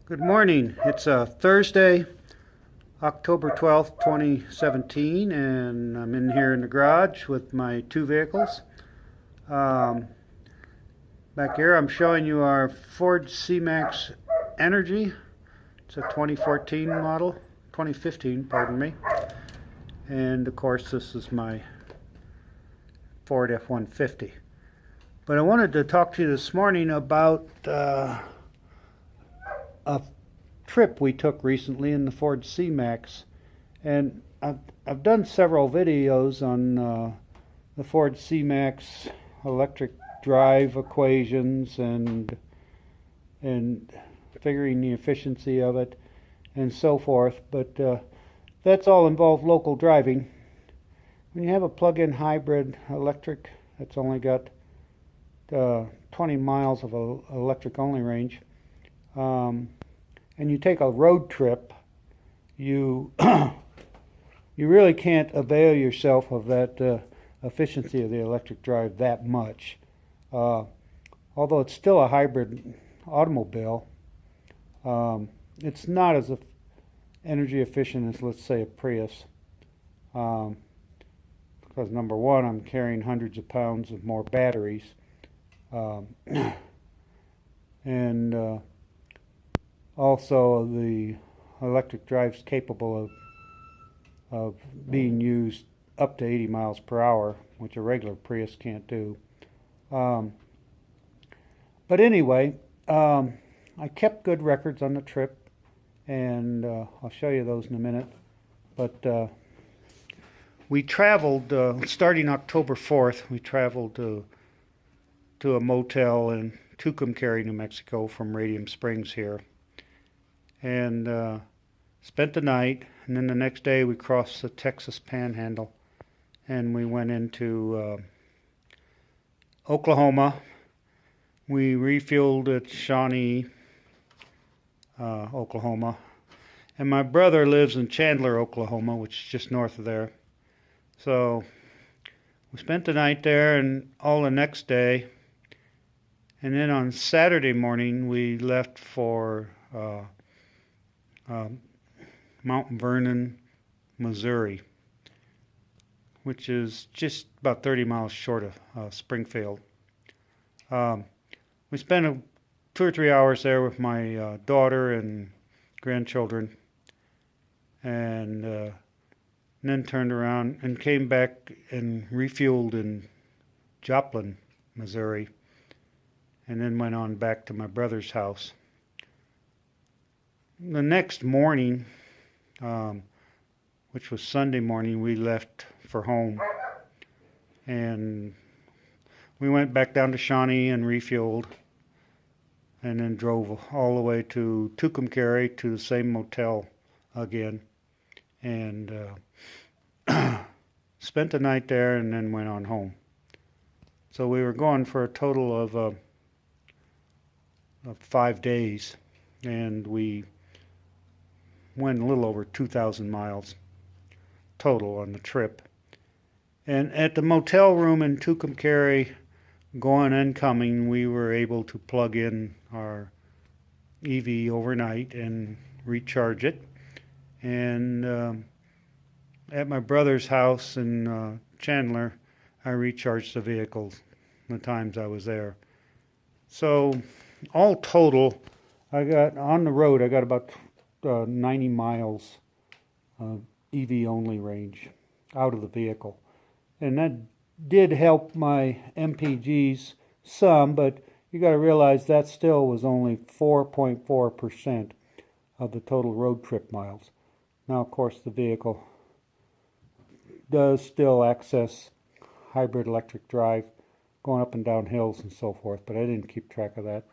Good morning. It's Thursday, October 12th, 2017, and I'm in here in the garage with my two vehicles. Um, Back here I'm showing you our Ford C Max Energi. It's a 2014 model, 2015, pardon me. And of course this is my Ford F-150. But I wanted to talk to you this morning about a trip we took recently in the Ford C Max, and I've done several videos on the Ford C Max electric drive equations and figuring the efficiency of it and so forth, but that's all involved local driving. When you have a plug-in hybrid electric that's only got 20 miles of electric only range, and you take a road trip, you you really can't avail yourself of that efficiency of the electric drive that much. Although it's still a hybrid automobile, it's not as energy efficient as, let's say, a Prius. Because number one, I'm carrying hundreds of pounds of more batteries, and also the electric drive's capable of being used up to 80 miles per hour, which a regular Prius can't do. But anyway, I kept good records on the trip, and I'll show you those in a minute. But we traveled, starting October 4th, we traveled to a motel in Tucumcari, New Mexico from Radium Springs here. And spent the night, and then the next day we crossed the Texas Panhandle, and we went into Oklahoma. We refueled at Shawnee, Oklahoma, and my brother lives in Chandler, Oklahoma, which is just north of there. So we spent the night there and all the next day, and then on Saturday morning we left for Mount Vernon, Missouri, which is just about 30 miles short of Springfield. We spent 2 or 3 hours there with my daughter and grandchildren, and then turned around and came back and refueled in Joplin, Missouri, and then went on back to my brother's house. The next morning, which was Sunday morning, we left for home, and we went back down to Shawnee and refueled, and then drove all the way to Tucumcari to the same motel again, and spent the night there and then went on home. So we were gone for a total of 5 days, and we went a little over 2,000 miles total on the trip. And at the motel room in Tucumcari, going and coming, we were able to plug in our EV overnight and recharge it. And at my brother's house in Chandler, I recharged the vehicle the times I was there. So all total, I got on the road, I got about 90 miles EV only range out of the vehicle, and that did help my MPGs some, but you got to realize that still was only 4.4% of the total road trip miles. Now, of course, the vehicle does still access hybrid electric drive, going up and down hills and so forth, but I didn't keep track of that.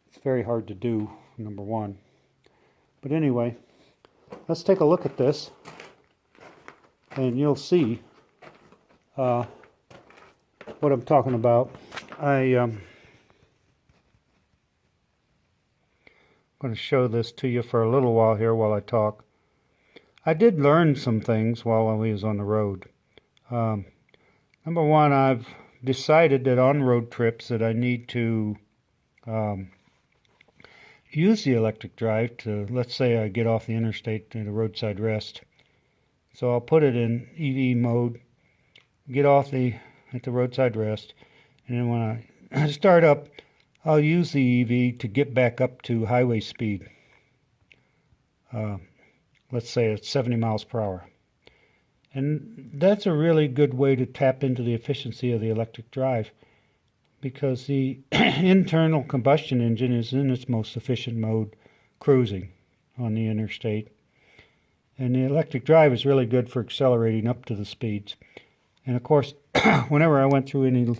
It's very hard to do, number one. But anyway, let's take a look at this, and you'll see what I'm talking about. I'm going to show this to you for a little while here while I talk. I did learn some things while I was on the road. Number one, I've decided that on road trips that I need to use the electric drive to, let's say I get off the interstate at a roadside rest. So I'll put it in EV mode, get off at the roadside rest, and then when I start up, I'll use the EV to get back up to highway speed. Let's say it's 70 miles per hour. And that's a really good way to tap into the efficiency of the electric drive, because the internal combustion engine is in its most efficient mode, cruising on the interstate. And the electric drive is really good for accelerating up to the speeds. And of course, whenever I went through any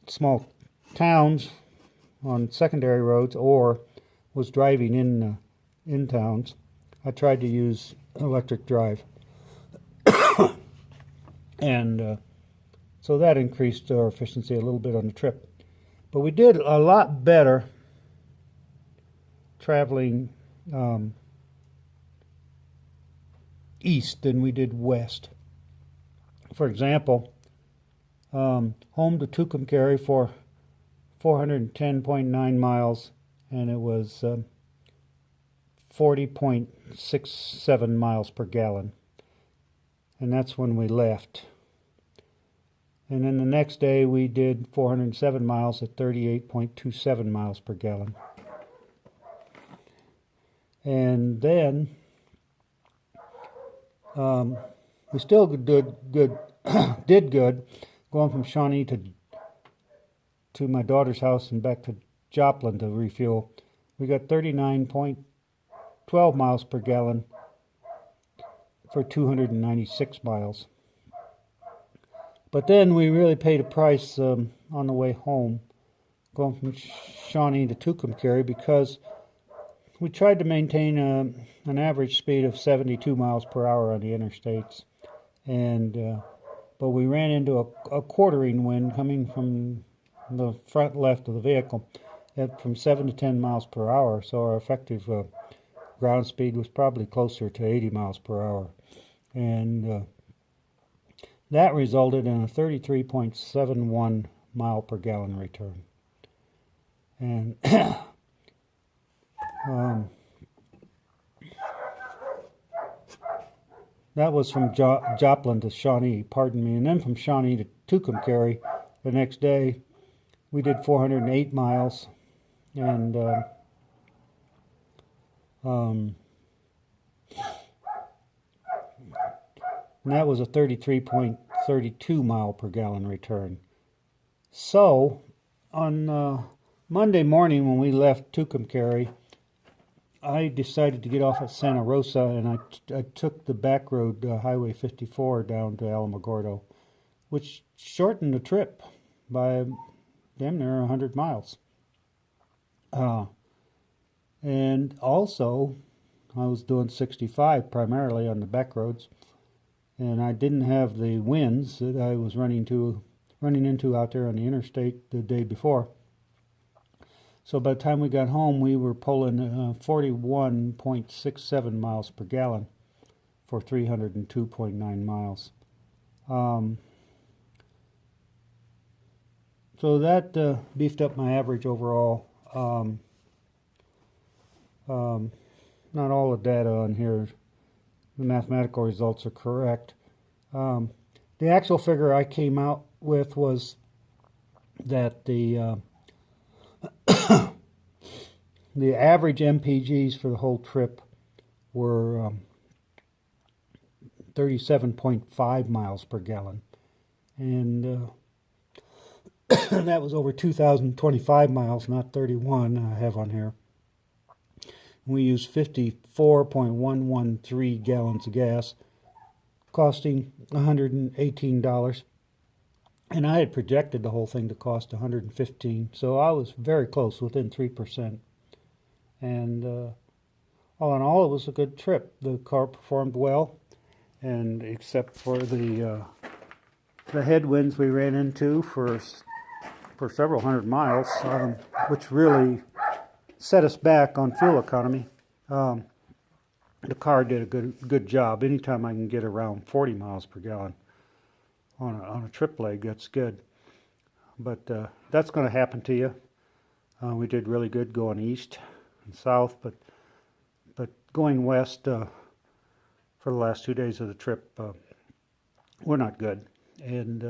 small towns on secondary roads or was driving in towns, I tried to use electric drive. And so that increased our efficiency a little bit on the trip. But we did a lot better traveling east than we did west. For example, home to Tucumcari for 410.9 miles, and it was 40.67 miles per gallon. And that's when we left. And then the next day we did 407 miles at 38.27 miles per gallon. And then we still did good going from Shawnee to my daughter's house and back to Joplin to refuel. We got 39.12 miles per gallon for 296 miles. But then we really paid a price on the way home, going from Shawnee to Tucumcari, because we tried to maintain an average speed of 72 miles per hour on the interstates, and but we ran into a quartering wind coming from the front left of the vehicle from 7 to 10 miles per hour, so our effective ground speed was probably closer to 80 miles per hour. And that resulted in a 33.71 mile per gallon return. And that was from Joplin to Shawnee, pardon me. And then from Shawnee to Tucumcari the next day, we did 408 miles. And that was a 33.32 mile per gallon return. So on Monday morning when we left Tucumcari, I decided to get off at Santa Rosa, and I took the back road, Highway 54, down to Alamogordo, which shortened the trip by damn near 100 miles. And also, I was doing 65 primarily on the back roads, and I didn't have the winds that I was running into out there on the interstate the day before. So by the time we got home, we were pulling 41.67 miles per gallon for 302.9 miles. So that beefed up my average overall. Not all the data on here, the mathematical results are correct. The actual figure I came out with was that the the average MPGs for the whole trip were 37.5 miles per gallon, and that was over 2,025 miles, not 31 I have on here. We used 54.113 gallons of gas, costing $118. And I had projected the whole thing to cost $115, so I was very close, within 3%. And all in all, it was a good trip. The car performed well, and except for the headwinds we ran into for several hundred miles, which really set us back on fuel economy. The car did a good job. Anytime I can get around 40 miles per gallon on a trip leg, that's good. But that's going to happen to you. We did really good going east, and south, but going west for the last 2 days of the trip were not good. And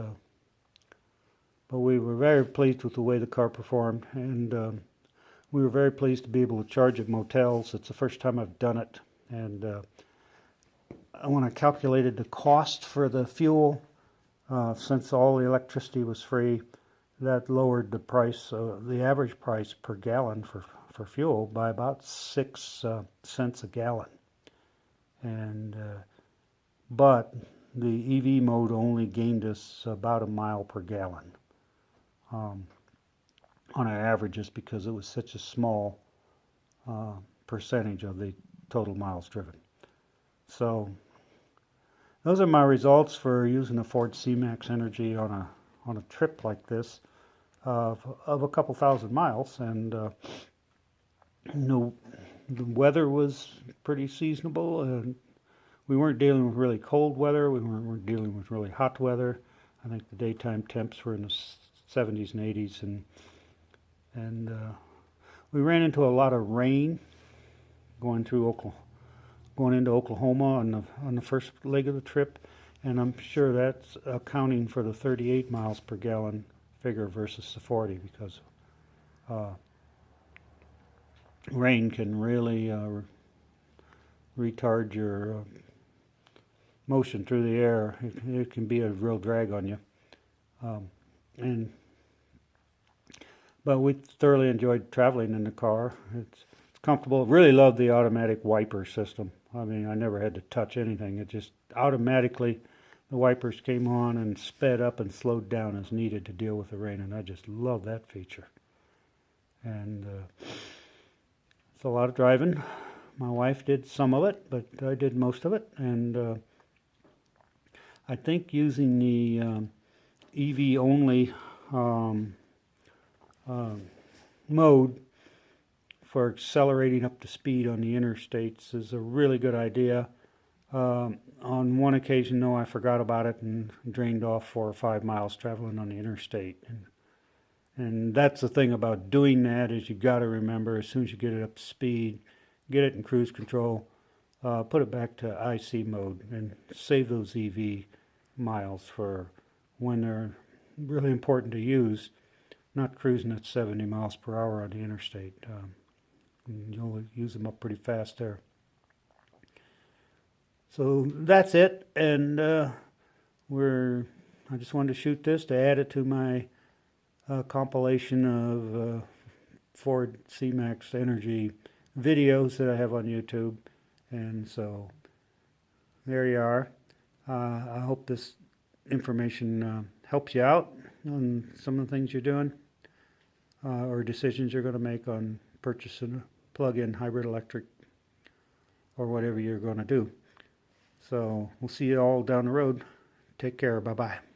but we were very pleased with the way the car performed, and we were very pleased to be able to charge at motels. It's the first time I've done it, and when I calculated the cost for the fuel, since all the electricity was free, that lowered the price, the average price per gallon for fuel by about 6 cents a gallon. And but the EV mode only gained us about a mile per gallon on our averages, because it was such a small percentage of the total miles driven. So those are my results for using a Ford C Max Energi on a trip like this of a couple thousand miles. And the weather was pretty seasonable, and we weren't dealing with really cold weather. We weren't dealing with really hot weather. I think the daytime temps were in the 70s and 80s, and we ran into a lot of rain going into Oklahoma on the first leg of the trip, and I'm sure that's accounting for the 38 miles per gallon figure versus the 40, because rain can really retard your motion through the air. It can be a real drag on you. But we thoroughly enjoyed traveling in the car. It's comfortable. Really loved the automatic wiper system. I mean, I never had to touch anything. It just automatically, the wipers came on and sped up and slowed down as needed to deal with the rain, and I just love that feature. And it's a lot of driving. My wife did some of it, but I did most of it. And I think using the EV only mode for accelerating up to speed on the interstates is a really good idea. On one occasion, though, I forgot about it and drained off 4 or 5 miles traveling on the interstate. And that's the thing about doing that, is you got to remember, as soon as you get it up to speed, get it in cruise control, put it back to IC mode, and save those EV miles for when they're really important to use, not cruising at 70 miles per hour on the interstate. You'll use them up pretty fast there. So that's it, and I just wanted to shoot this to add it to my compilation of Ford C Max Energi videos that I have on YouTube. And so there you are. I hope this information helps you out on some of the things you're doing or decisions you're going to make on purchasing a plug-in hybrid electric or whatever you're going to do. So we'll see you all down the road. Take care. Bye-bye.